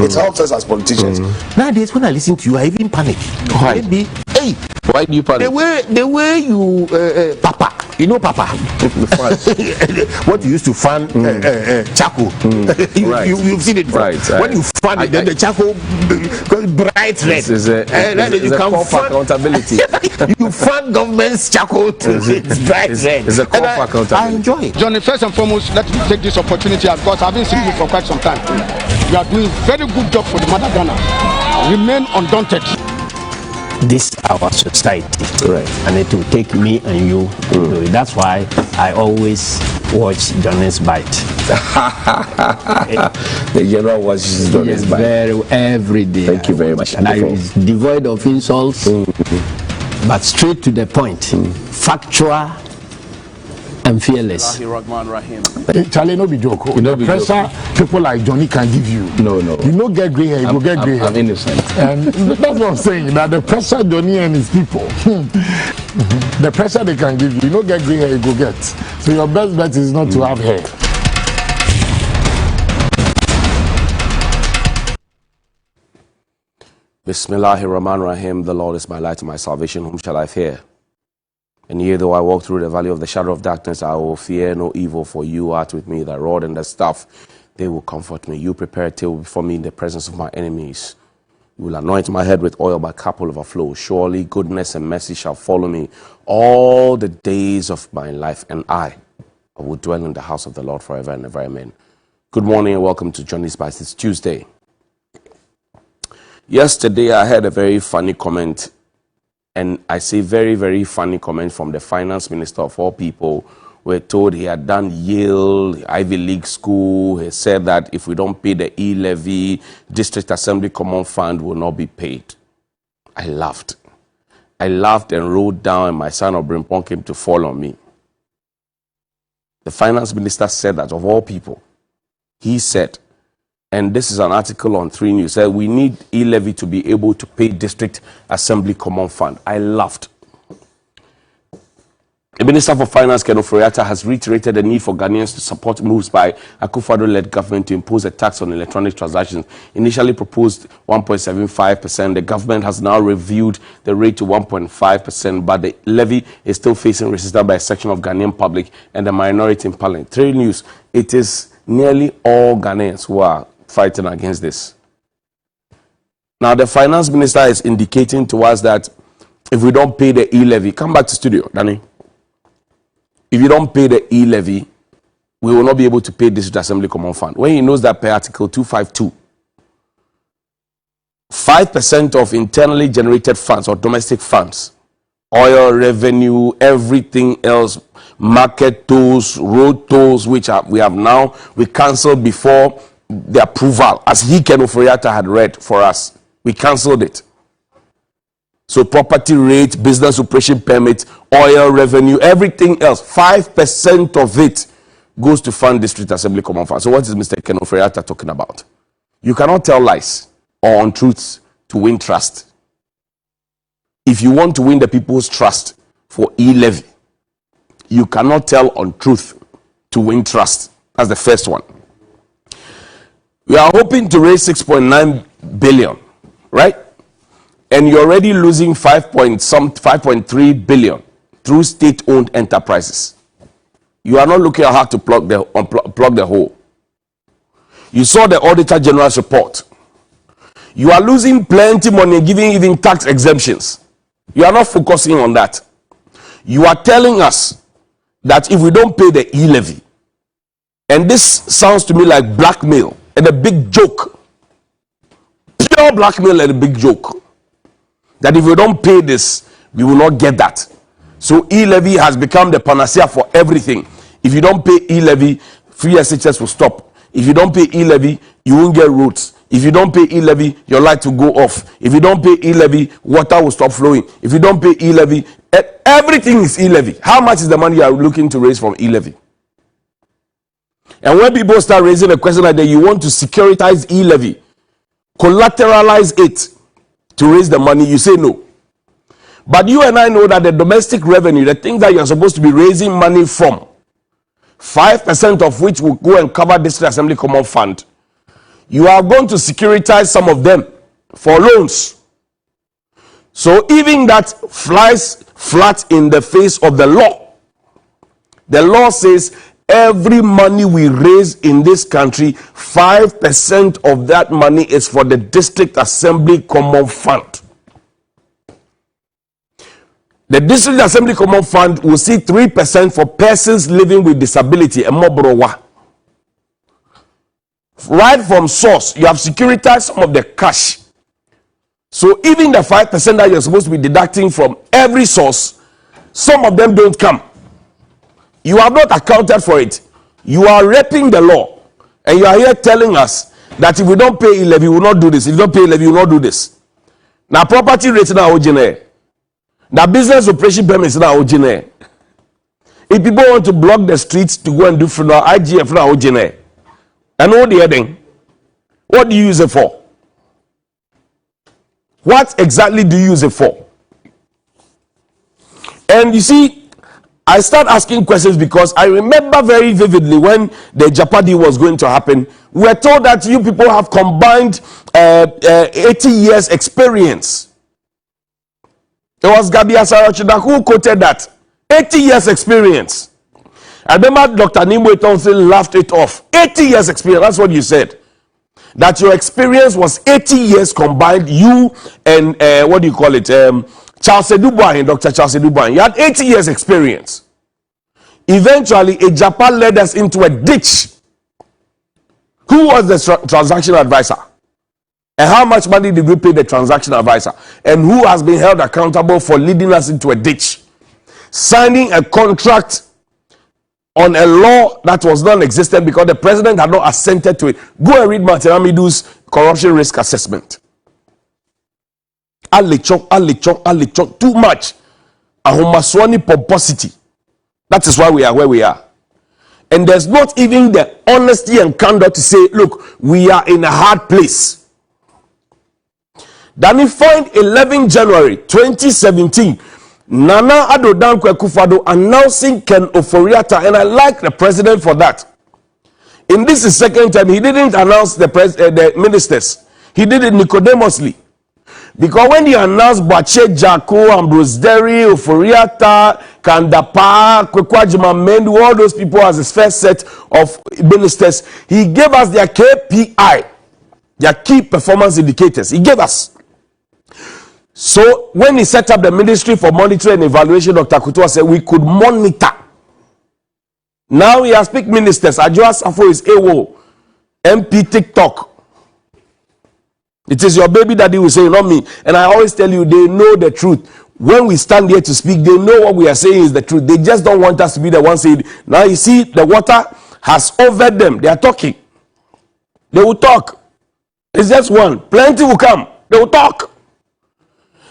It helps us as politicians. Nowadays, when I listen to you, I even panic. Why? Maybe, hey, why do you panic? The way you, Papa, you know Papa, what you used to fan charcoal. Right. You've seen it before. Right. When you fan it, then the charcoal bright red. It's a call for accountability. You fan government's charcoal to it's bright red. It's a call for accountability. I enjoy it. Johnny, first and foremost, let me take this opportunity because I've been seeing you for quite some time. You are doing very good job for the mother Ghana. Remain undaunted. This is our society, right? And it will take me and you. That's why I always watch Johnny's Bite. The general watches Johnny's Bite every day. Thank you very much. And it's devoid of insults, but straight to the point, factual and fearless. Charlie, no be joke. The pressure people like Johnny can give you. No. You no get grey hair, you go get grey hair. I'm innocent. And that's what I'm saying. That the pressure Johnny and his people, the pressure they can give you, you no get grey hair, you go get. So your best bet is not to have hair. Bismillahirrahmanirrahim. The Lord is my light and my salvation. Whom shall I fear? And yea, though I walk through the valley of the shadow of darkness, I will fear no evil, for you art with me. The rod and the staff, they will comfort me. You prepare a table before me in the presence of my enemies. You will anoint my head with oil, my cup will overflow. Surely goodness and mercy shall follow me all the days of my life, and I will dwell in the house of the Lord forever and ever. Amen. Good morning and welcome to Johnny's Bites. It's Tuesday. Yesterday, I had a very funny comment. And I say very, very funny comment from the finance minister of all people. We're told he had done Yale, Ivy League school. He said that if we don't pay the E-Levy, District Assembly Common Fund will not be paid. I laughed. I laughed and wrote down, and my son Obrimpon came to fall on me. The finance minister said that of all people. He said, and this is an article on 3 News, said we need E-Levy to be able to pay District Assembly Common Fund. I laughed. The Minister for Finance, Ofori-Atta, has reiterated the need for Ghanaians to support moves by Akufo-Addo-led government to impose a tax on electronic transactions. Initially proposed 1.75%, the government has now reviewed the rate to 1.5%, but the levy is still facing resistance by a section of Ghanaian public and the minority in Parliament. 3 News, it is nearly all Ghanaians who are fighting against this. Now, the finance minister is indicating to us that if we don't pay the E-Levy, come back to studio, Danny. If you don't pay the E-Levy, we will not be able to pay District Assembly Common Fund. When he knows that per Article 252, 5% of internally generated funds or domestic funds, oil revenue, everything else, market tolls, road tolls, which we cancelled before the approval, as Ofori-Atta had read for us. We cancelled it. So property rate, business operation permit, oil revenue, everything else, 5% of it goes to fund District Assembly Common Fund. So what is Mr. Ofori-Atta talking about? You cannot tell lies or untruths to win trust. If you want to win the people's trust for E-Levy, you cannot tell untruth to win trust. That's the first one. We are hoping to raise 6.9 billion, right? And you're already losing 5.3 billion through state-owned enterprises. You are not looking at how to plug the hole. You saw the Auditor General's report. You are losing plenty money, giving even tax exemptions. You are not focusing on that. You are telling us that if we don't pay the E-Levy, and this sounds to me like blackmail and a big joke, pure blackmail and a big joke, that if we don't pay this, we will not get that. So E-Levy has become the panacea for everything. If you don't pay E-Levy, free SHS will stop. If you don't pay E-Levy, you won't get roads. If you don't pay E-Levy, your light will go off. If you don't pay E-Levy, water will stop flowing. If you don't pay E-Levy, everything is E-Levy. How much is the money you are looking to raise from E-Levy? And when people start raising a question like that, you want to securitize E-Levy, collateralize it to raise the money, you say no. But you and I know that the domestic revenue, the things that you are supposed to be raising money from, 5% of which will go and cover District Assembly Common Fund, you are going to securitize some of them for loans. So even that flies flat in the face of the law. The law says every money we raise in this country, 5% of that money is for the District Assembly Common Fund. The District Assembly Common Fund will see 3% for persons living with disability, and more. Right from source, you have securitized some of the cash. So even the 5% that you're supposed to be deducting from every source, some of them don't come. You have not accounted for it. You are raping the law. And you are here telling us that if we don't pay E-Levy, we will not do this. If you don't pay E-Levy, we will not do this. Now property rates now originate. Now business operation permits now originate. If people want to block the streets to go and do funeral, IGF now originate. And what the heading? What do you use it for? What exactly do you use it for? And you see, I start asking questions because I remember very vividly when the Japadi was going to happen. We were told that you people have combined 80 years experience. It was Gabi Asarachida who quoted that. 80 years experience. I remember Dr. Nimwe Thompson laughed it off. 80 years experience, that's what you said. That your experience was 80 years combined, you and what do you call it? Charles Edubuahin, Dr. Charles Edubuahin. You had 80 years experience. Eventually, a Japan led us into a ditch. Who was the transaction advisor? And how much money did we pay the transaction advisor? And who has been held accountable for leading us into a ditch? Signing a contract on a law that was non-existent because the president had not assented to it. Go and read Martin Amidu's corruption risk assessment. Alichon, too much. Ahomaswani pomposity. That is why we are where we are. And there's not even the honesty and candor to say, look, we are in a hard place. Then we find 11 January 2017, Nana Addo Dankwa Akufo-Addo announcing Ken Ofori-Atta, and I like the president for that. In this is second time, he didn't announce the ministers. He did it nicodemously. Because when he announced Bache Jako, Ambrose Derry, Ofori-Atta, Kandapa, Kwekwajima Mendu, all those people as his first set of ministers, he gave us their KPI, their key performance indicators. He gave us. So when he set up the Ministry for Monitoring and Evaluation, Dr. Kutua said we could monitor. Now he has picked ministers. Adjoa Safo is AWO, MP TikTok. It is your baby daddy will say, not me. And I always tell you, they know the truth. When we stand here to speak, they know what we are saying is the truth. They just don't want us to be the ones saying, now you see, the water has overed them. They are talking. They will talk. It's just one. Plenty will come. They will talk.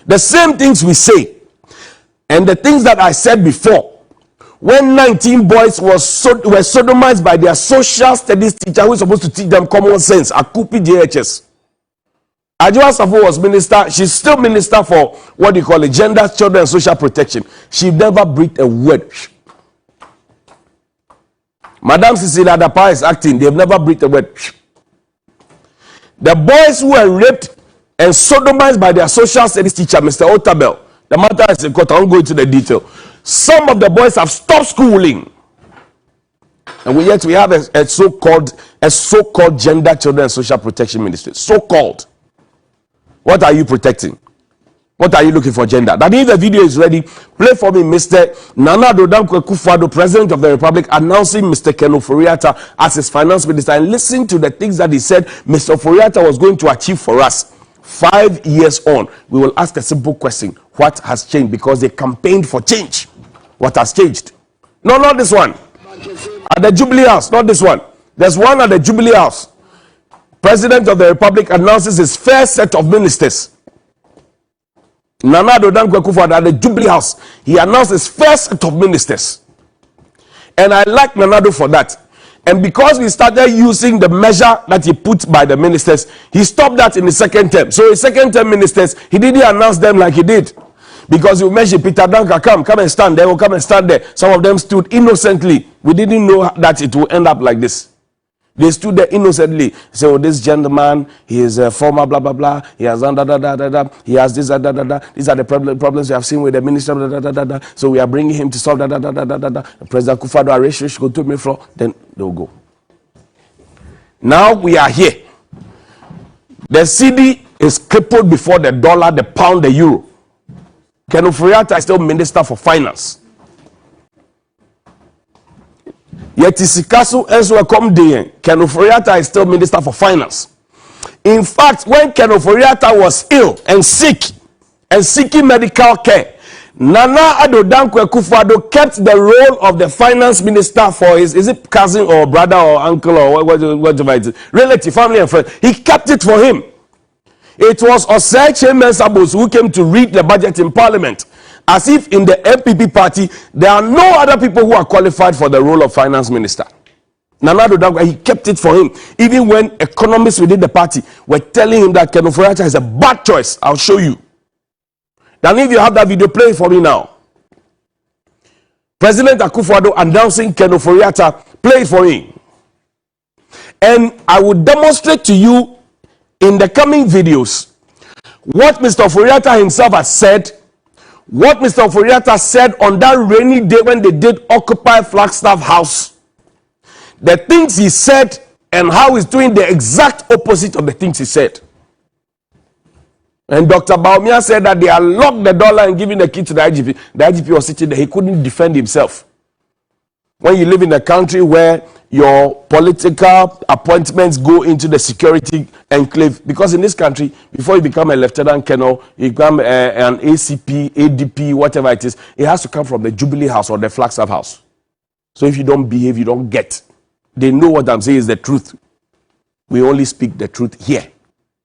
The same things we say. And the things that I said before. When 19 boys were sodomized by their social studies teacher who is supposed to teach them common sense, Akupi JHS. Adjoa Safo was minister. She's still minister for what do you call it? Gender, children, and social protection. She never breathed a word. Madam Cecilia Adapa is acting. They've never breathed a word. The boys who were raped and sodomized by their social studies teacher, Mr. Otabel. The matter is in court. I won't go into the detail. Some of the boys have stopped schooling. And yet we have a so-called gender, children, and social protection ministry. So-called. What are you protecting? What are you looking for gender? That if the video is ready, play for me Mr. Nana Addo Dankwa Akufo-Addo, President of the Republic, announcing Mr. Ken Ofori-Atta as his finance minister, and listen to the things that he said Mr. Ofori-Atta was going to achieve for us. 5 years on, we will ask a simple question. What has changed? Because they campaigned for change. What has changed? No, not this one. At the Jubilee House, not this one. There's one at the Jubilee House. President of the Republic announces his first set of ministers. Nana Addo Dankwa Akufo-Addo at the Jubilee House. He announced his first set of ministers. And I like Nana Addo for that. And because we started using the measure that he put by the ministers, he stopped that in the second term. So his second term ministers, he didn't announce them like he did. Because he mentioned Peter Danka, come and stand there, will come and stand there. Some of them stood innocently. We didn't know that it will end up like this. They stood there innocently. Say, oh, this gentleman, he is a former blah, blah, blah. He has done da, da, da, da, da. He has this, da, da, da, da. These are the problems we have seen with the minister, da, da, da, da, da. So we are bringing him to solve da, da, da, da, da, da, da. President Akufo-Addo arrange go to me floor. Then they'll go. Now we are here. The CD is crippled before the dollar, the pound, the euro. Ken Ofori-Atta is still Minister for Finance. Yet Isikasu Ezra Komdeyen, Ken Ofori-Atta is still Minister for Finance. In fact, when Ken Ofori-Atta was ill and sick and seeking medical care, Nana Addo Dankwa Akufo-Addo kept the role of the finance minister for his, is it cousin or brother or uncle or whatever it is, relative, family and friend. He kept it for him. It was Osei Mensabos who came to read the budget in Parliament. As if in the MPP party, there are no other people who are qualified for the role of finance minister. Nana Addo Dankwa, he kept it for him. Even when economists within the party were telling him that Ken Ofori-Atta is a bad choice. I'll show you. Then if you have that video, play it for me now. President Akufo-Addo announcing Ken Ofori-Atta, play it for me. And I will demonstrate to you in the coming videos what Mr. Ofori-Atta himself has said, what Mr. Ofori-Atta said on that rainy day when they did occupy Flagstaff House, the things he said and how he's doing the exact opposite of the things he said. And Dr. Baumia said that they are locked the dollar and giving the key to the IGP. The IGP was sitting there, he couldn't defend himself. When you live in a country where your political appointments go into the security enclave, because in this country, before you become a lieutenant colonel, you become an ACP, ADP, whatever it is, it has to come from the Jubilee House or the Flagstaff House. So if you don't behave, you don't get. They know what I'm saying is the truth. We only speak the truth here.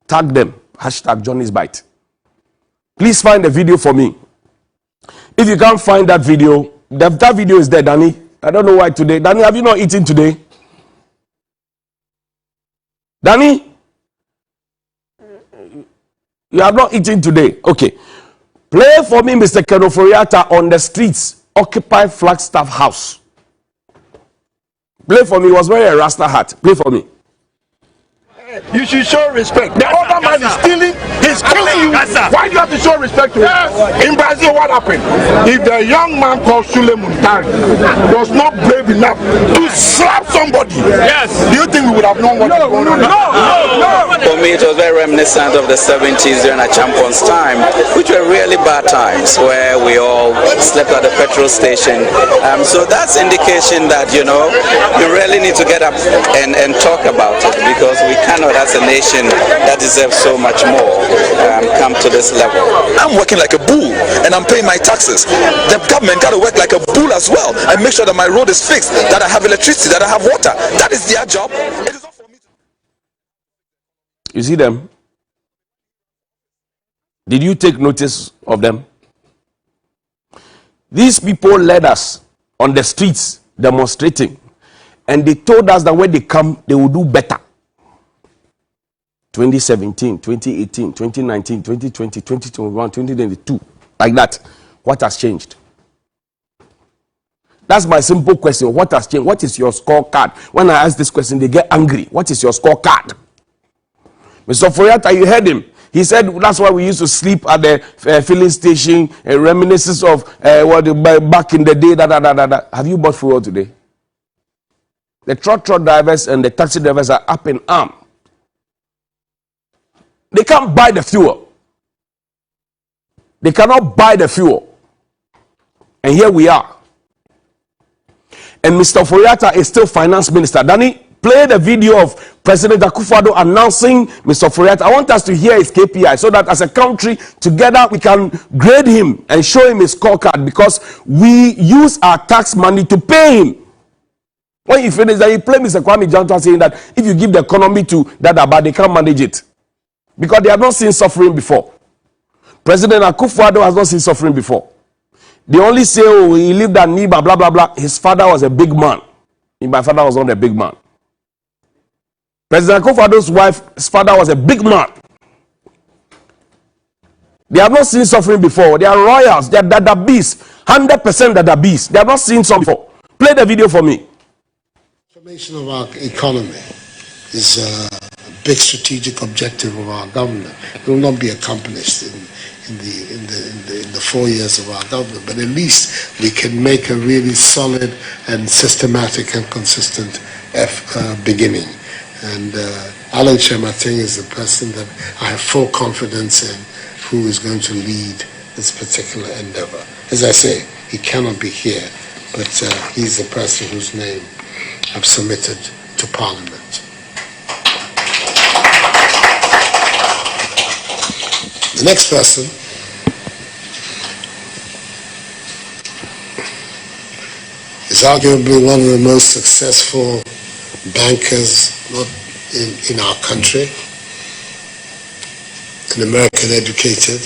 Tag them. Hashtag Johnny's Bite. Please find the video for me. If you can't find that video, that video is there, Danny. I don't know why today. Danny, have you not eaten today? Danny? You have not eaten today. Okay. Play for me, Mr. Ken Ofori-Atta on the streets. Occupy Flagstaff House. Play for me. He was wearing a Rasta hat. Play for me. You should show respect. The other man is stealing, he's killing you. Why do you have to show respect to him? In Brazil, what happened? If the young man called Sule Muntari was not brave enough to slap somebody, do you think we would have known what was going on? No. For me, it was very reminiscent of the 70s during a champions time, which were really bad times where we all slept at the petrol station. So that's indication that, you know, you really need to get up and talk about it, because we cannot, as a nation that deserves so much more, come to this level. I'm working like a bull and I'm paying my taxes. The government got to work like a bull as well and make sure that my road is fixed, that I have electricity, that I have water. That is their job. It is not for me to... You see them? Did you take notice of them? These people led us on the streets demonstrating, and they told us that when they come, they will do better. 2017, 2018, 2019, 2020, 2021, 2022, like that. What has changed? That's my simple question. What has changed? What is your scorecard? When I ask this question, they get angry. What is your scorecard? Mr. Ofori-Atta, you heard him. He said that's why we used to sleep at the filling station, reminiscence of back in the day. Have you bought fuel today? The truck drivers and the taxi drivers are up in arms. They can't buy the fuel. They cannot buy the fuel. And here we are. And Mr. Ofori-Atta is still finance minister. Danny, play the video of President Akufo-Addo announcing Mr. Ofori-Atta. I want us to hear his KPI so that as a country, together, we can grade him and show him his scorecard, because we use our tax money to pay him. When he finished, then he played Mr. Kwame Jantua saying that if you give the economy to Dadaba, they can't manage it. Because they have not seen suffering before. President Akufo-Addo has not seen suffering before. They only say, oh, he lived at Niba, blah, blah, blah. His father was a big man. My father was not a big man. President Akufo-Addo's wife's father was a big man. They have not seen suffering before. They are royals. They are dadabis. 100% dadabis. They have not seen something before. Play the video for me. Transformation of our economy is a big strategic objective of our government. It will not be accomplished in the 4 years of our government, but at least we can make a really solid and systematic and consistent beginning. And Alan Chemating is the person that I have full confidence in, who is going to lead this particular endeavor. As I say, he cannot be here, but he's the person whose name I've submitted to Parliament. The next person is arguably one of the most successful bankers in our country, an American educated,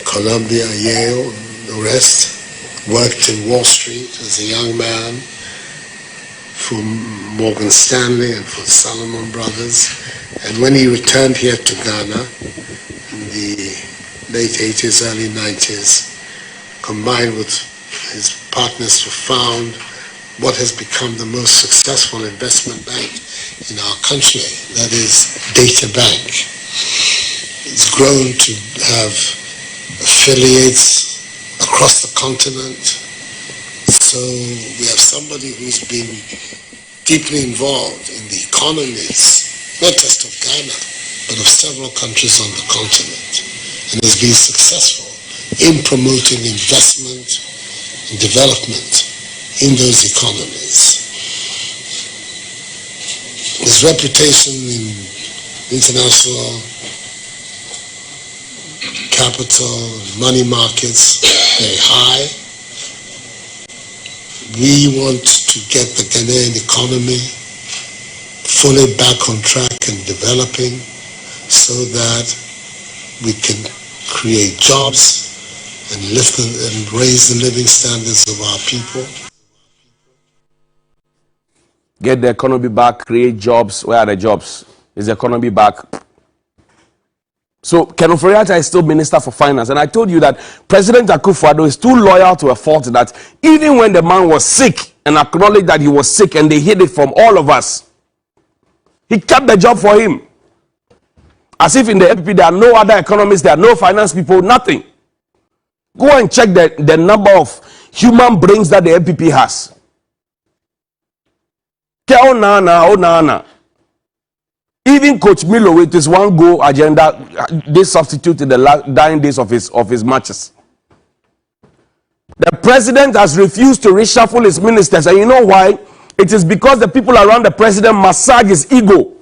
Columbia, Yale, the rest, worked in Wall Street as a young man for Morgan Stanley and for Salomon Brothers. And when he returned here to Ghana in the late 80s, early 90s, combined with his partners to found what has become the most successful investment bank in our country, that is Data Bank. It's grown to have affiliates across the continent. So we have somebody who's been deeply involved in the economies, not just of Ghana, but of several countries on the continent, and has been successful in promoting investment and development in those economies. His reputation in international capital, money markets, very high. We want to get the Ghanaian economy fully back on track and developing so that we can create jobs and lift and raise the living standards of our people. Get the economy back, create jobs. Where are the jobs? Is the economy back? So Ken Ofori-Atta is still Minister for Finance, and I told you that President Akufo-Addo is too loyal to a fault that even when the man was sick and acknowledged that he was sick and they hid it from all of us, he kept the job for him. As if in the NPP there are no other economists, there are no finance people, nothing. Go and check the number of human brains that the NPP has. Oh, nana. Even Coach Milo with his one goal agenda, they substituted the dying days of his matches. The president has refused to reshuffle his ministers, and you know why? It is because the people around the president massage his ego.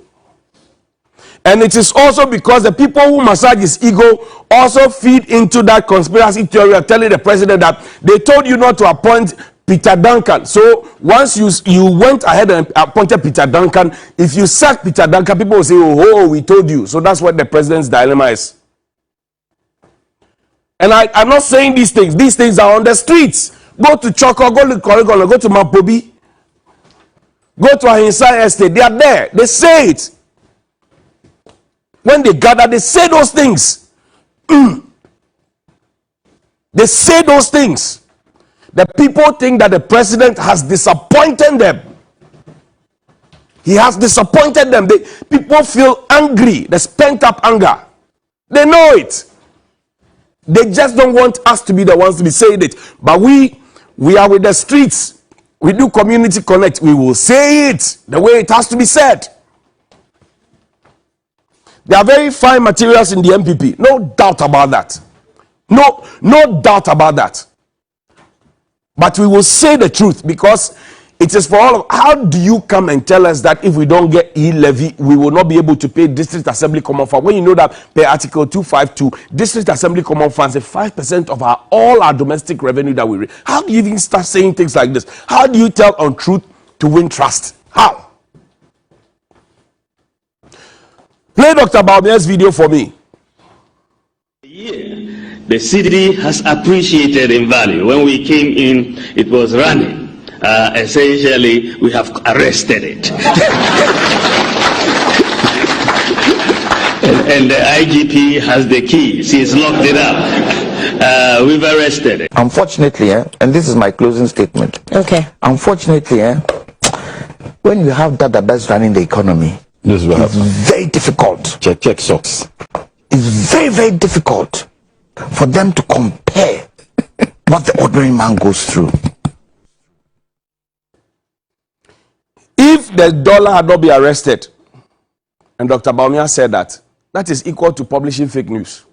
And it is also because the people who massage his ego also feed into that conspiracy theory of telling the president that they told you not to appoint Peter Duncan. So once you went ahead and appointed Peter Duncan, if you sack Peter Duncan, people will say, oh, we told you. So that's what the president's dilemma is. And I'm not saying these things. These things are on the streets. Go to Choko, go to Korigolo, go to Mapobi, go to Ahinsa Estate. They are there. They say it. When they gather, they say those things. They say those things. The people think that the president has disappointed them. He has disappointed them. People feel angry. There's pent up anger. They know it. They just don't want us to be the ones to be saying it. But we are with the streets. We do community connect. We will say it the way it has to be said. There are very fine materials in the MPP. No doubt about that. No doubt about that. But we will say the truth because it is for all of. How do you come and tell us that if we don't get E-Levy, we will not be able to pay District Assembly Common Fund? When you know that per Article 252, District Assembly Common Funds is 5% of all our domestic revenue that we raise. How do you even start saying things like this? How do you tell untruth to win trust? How? Play Dr. Baumia's video for me. The city has appreciated in value. When we came in, it was running. Essentially, we have arrested it. and the IGP has the keys. He's locked it up. we've arrested it. Unfortunately, and this is my closing statement. Okay. Unfortunately, when you have that best running the economy, this is it's very difficult. Check socks. It's very, very difficult for them to compare what the ordinary man goes through. If the dollar had not been arrested, and Dr. Baumia said that, that is equal to publishing fake news.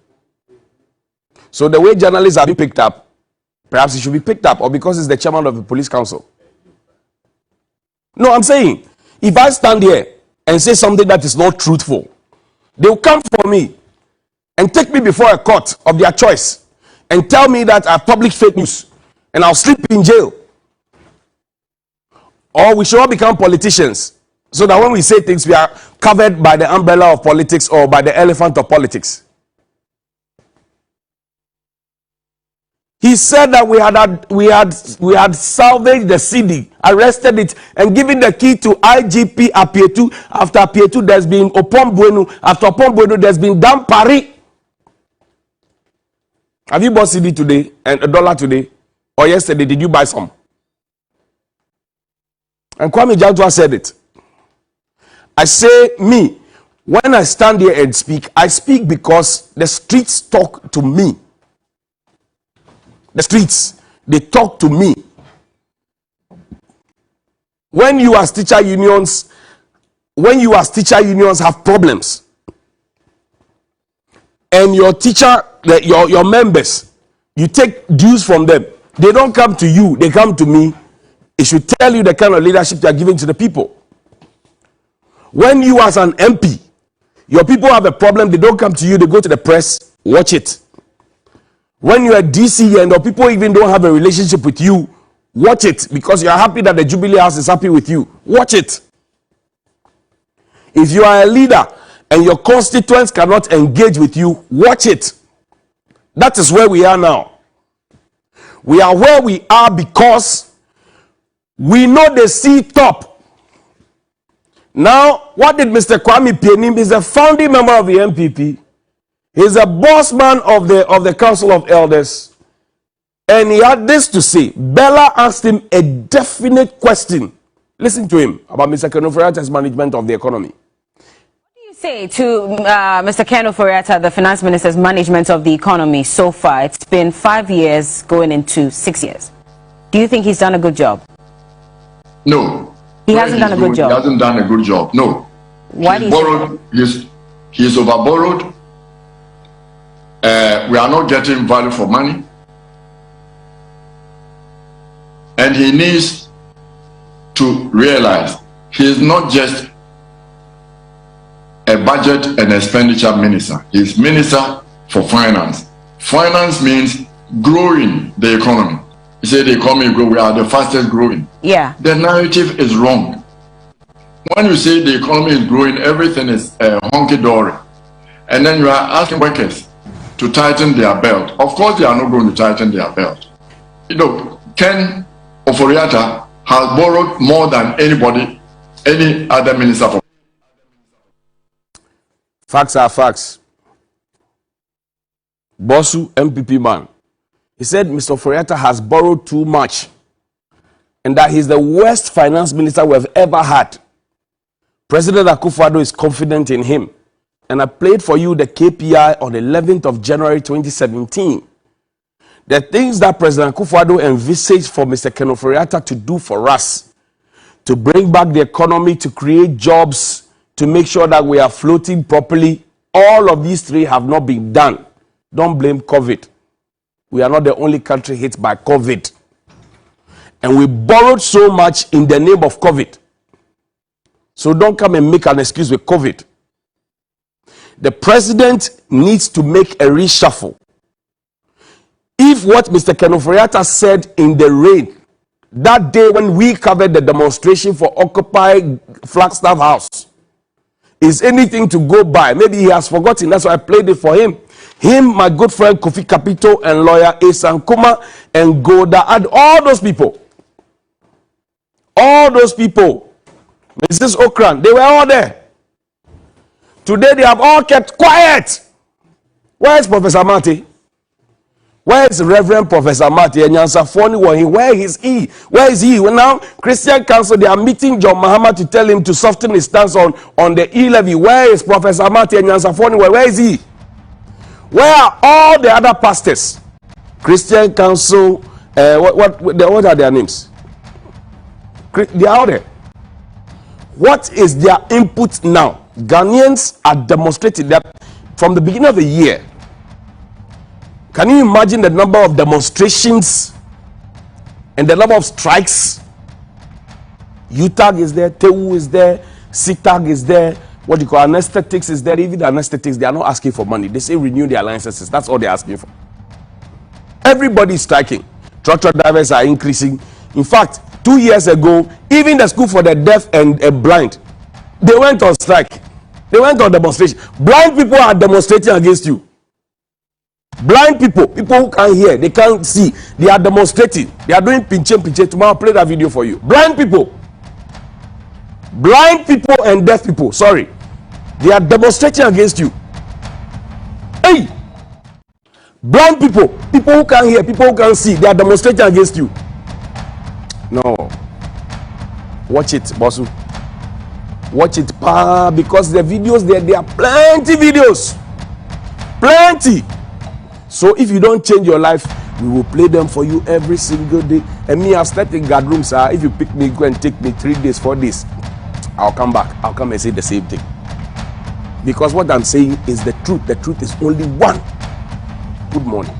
So the way journalists are being picked up, perhaps it should be picked up, or because it's the chairman of the police council. No, I'm saying, if I stand here and say something that is not truthful, they will come for me and take me before a court of their choice and tell me that I published fake news and I'll sleep in jail. Or we should all become politicians so that when we say things, we are covered by the umbrella of politics or by the elephant of politics. He said that we had salvaged the CD, arrested it, and given the key to IGP Apietu. After Apietu, there's been Opombuenu. After Opombuenu, there's been Dan Paris. Have you bought CD today and $1 today? Or yesterday, did you buy some? And Kwame Jantua said it. I say, me, when I stand here and speak, I speak because the streets talk to me. The streets, they talk to me. When you as teacher unions have problems, and your teacher, your members, you take dues from them, they don't come to you, they come to me. It should tell you the kind of leadership they are giving to the people. When you as an MP, your people have a problem, they don't come to you, they go to the press, watch it. When you are DC and your people even don't have a relationship with you, watch it, because you are happy that the Jubilee House is happy with you. Watch it. If you are a leader and your constituents cannot engage with you, watch it. That is where we are now. We are where we are because we know the sea top. Now, what did Mr. Kwame Pienim? He's a founding member of the MPP. He's a boss man of the Council of Elders. And he had this to say. Bella asked him a definite question. Listen to him about Mr. Ken Ofori-Atta's management of the economy. What do you say to Mr. Ken Ofori-Atta, the finance minister's management of the economy so far? It's been 5 years going into 6 years. Do you think he's done a good job? No. He hasn't done a good job. He hasn't done a good job. No. Why do you borrowed? He's overborrowed. We are not getting value for money. And he needs to realize he is not just a budget and expenditure minister. He is minister for finance. Finance means growing the economy. He said the economy grow, we are the fastest growing. Yeah. The narrative is wrong. When you say the economy is growing, everything is honky-dory. And then you are asking workers to tighten their belt. Of course, they are not going to tighten their belt. You know, Ken Ofori-Atta has borrowed more than anybody, any other minister. Facts are facts. Bosu, MPP man, he said Mr. Ofori-Atta has borrowed too much and that he's the worst finance minister we've ever had. President Akufo-Addo is confident in him. And I played for you the KPI on the 11th of January 2017. The things that President Akufo-Addo envisaged for Mr. Ken Ofori-Atta to do for us, to bring back the economy, to create jobs, to make sure that we are floating properly, all of these three have not been done. Don't blame COVID. We are not the only country hit by COVID. And we borrowed so much in the name of COVID. So don't come and make an excuse with COVID. The president needs to make a reshuffle. If what Mr. Ken Ofori-Atta said in the rain, that day when we covered the demonstration for Occupy Flagstaff House, is anything to go by, maybe he has forgotten, that's why I played it for him. Him, my good friend Kofi Kapito, and lawyer Esan Kuma, and Goda, and all those people, Mrs. Okran, they were all there. Today they have all kept quiet. Where is Professor Mate? Where is Reverend Professor Marty Enyansafoni? Where is he? Where is he? Well, now, Christian Council, they are meeting John Mahama to tell him to soften his stance on the E-Levy. Where is Professor Marty Enyansafoni? Where is he? Where are all the other pastors? Christian Council, what are their names? They are out there. What is their input now? Ghanaians are demonstrating that from the beginning of the year. Can you imagine the number of demonstrations and the number of strikes? UTAG is there, TEU is there, CTAG is there, what you call anesthetics is there. Even the anesthetics, they are not asking for money. They say renew their licenses. That's all they're asking for. Everybody is striking. Truck drivers are increasing. In fact, 2 years ago, even the school for the deaf and blind, they went on strike. They went on demonstration. Blind people are demonstrating against you. Blind people who can't hear, they can't see, they are demonstrating. They are doing pinche. Tomorrow I'll play that video for you. Blind people and deaf people, sorry, they are demonstrating against you. Hey, blind people who can't hear, people who can't see, they are demonstrating against you. No, watch it, Bosu. Watch it, because the videos there are plenty videos, plenty. So if you don't change your life, we will play them for you every single day. And me, I've started guard rooms. If you pick me, go and take me 3 days, 4 days. I'll come back. I'll come and say the same thing. Because what I'm saying is the truth. The truth is only one. Good morning.